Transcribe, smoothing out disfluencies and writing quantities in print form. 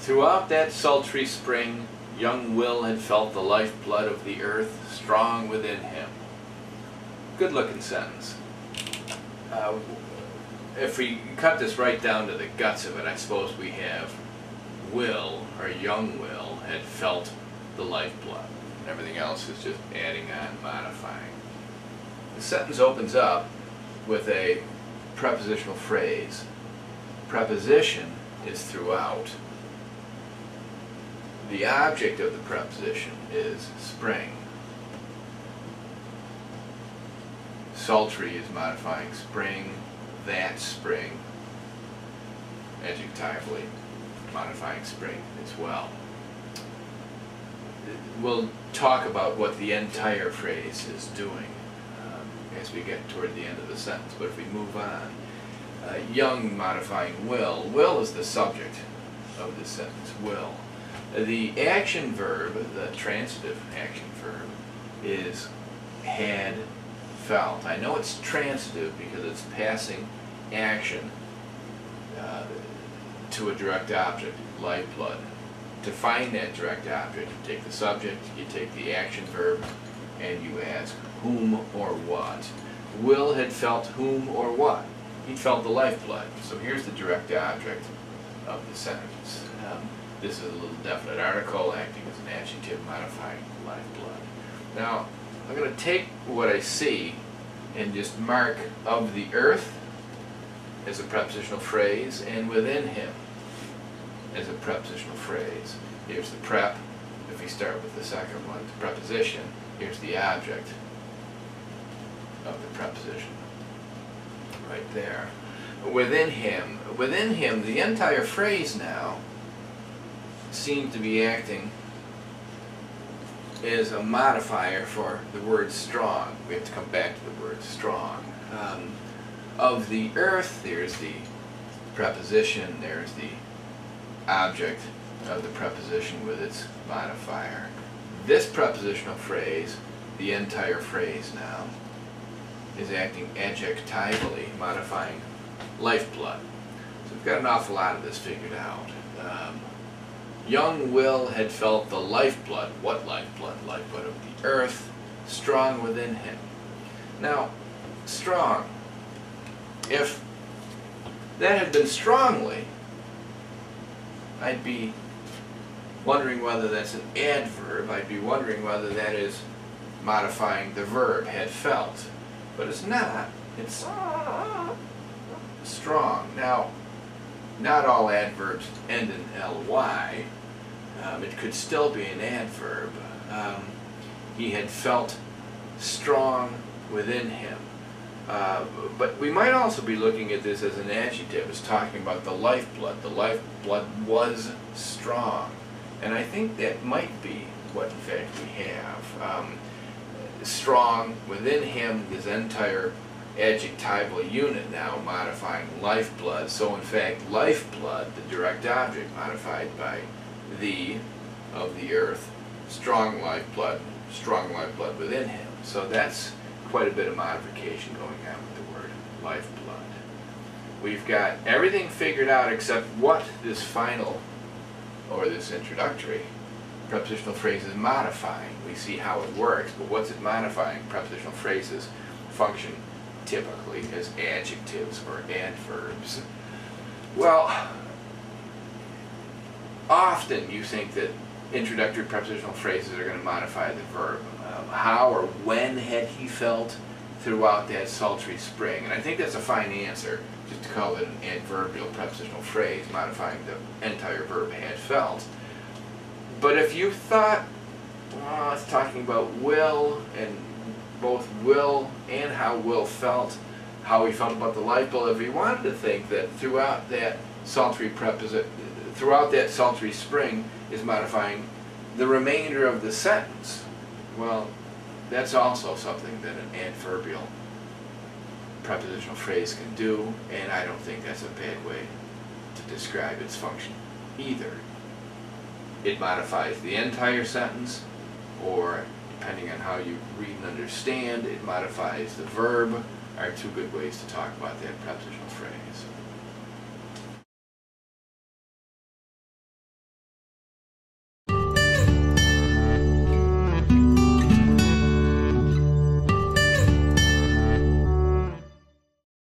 Throughout that sultry spring, young Will had felt the lifeblood of the earth strong within him. Good looking sentence. If we cut this right down to the guts of it, I suppose we have Will, or young Will, had felt the lifeblood. Everything else is just adding on, modifying. The sentence opens up with a prepositional phrase. Preposition is throughout. The object of the preposition is spring. Sultry is modifying spring, that spring, adjectively modifying spring as well. We'll talk about what the entire phrase is doing as we get toward the end of the sentence, but if we move on, young modifying will. Will is the subject of this sentence, will. The action verb, the transitive action verb, is had felt. I know it's transitive because it's passing action to a direct object, lifeblood. To find that direct object, you take the subject, you take the action verb, and you ask whom or what. Will had felt whom or what? He felt the lifeblood. So here's the direct object of the sentence. This is a little definite article acting as an adjective modifying lifeblood. Now, I'm going to take what I see and just mark of the earth as a prepositional phrase and within him as a prepositional phrase. Here's the prep. If we start with the second one, the preposition, here's the object of the preposition. Right there. Within him, the entire phrase now seems to be acting as a modifier for the word strong. We have to come back to the word strong. Of the earth, there's the preposition, there's the object of the preposition with its modifier. This prepositional phrase, the entire phrase now, is acting adjectively, modifying lifeblood. So we've got an awful lot of this figured out. Young Will had felt the lifeblood. What lifeblood? Lifeblood of the earth, strong within him. Now, strong. If that had been strongly, I'd be wondering whether that's an adverb. I'd be wondering whether that is modifying the verb, had felt. But it's not. It's strong. Now, not all adverbs end in ly. It could still be an adverb. He had felt strong within him. But we might also be looking at this as an adjective. It's talking about the lifeblood. The lifeblood was strong. And I think that might be what in fact we have. Strong within him, this entire adjectival unit now modifying lifeblood. So in fact, lifeblood, the direct object modified by the of the earth, strong lifeblood within him. So that's quite a bit of modification going on with the word lifeblood. We've got everything figured out except what this final, or this introductory, prepositional phrase is modifying. We see how it works, but what's it modifying? Prepositional phrases function typically as adjectives or adverbs. Well, often you think that introductory prepositional phrases are going to modify the verb. How or when had he felt throughout that sultry spring? And I think that's a fine answer, just to call it an adverbial prepositional phrase, modifying the entire verb had felt. But if you thought, well, it's talking about will, and both will and how Will felt, how he felt about the lifeblood, if he wanted to think that throughout that sultry spring is modifying the remainder of the sentence, well, that's also something that an adverbial prepositional phrase can do, and I don't think that's a bad way to describe its function either. It modifies the entire sentence, or depending on how you read and understand, it modifies the verb, are two good ways to talk about that prepositional phrase.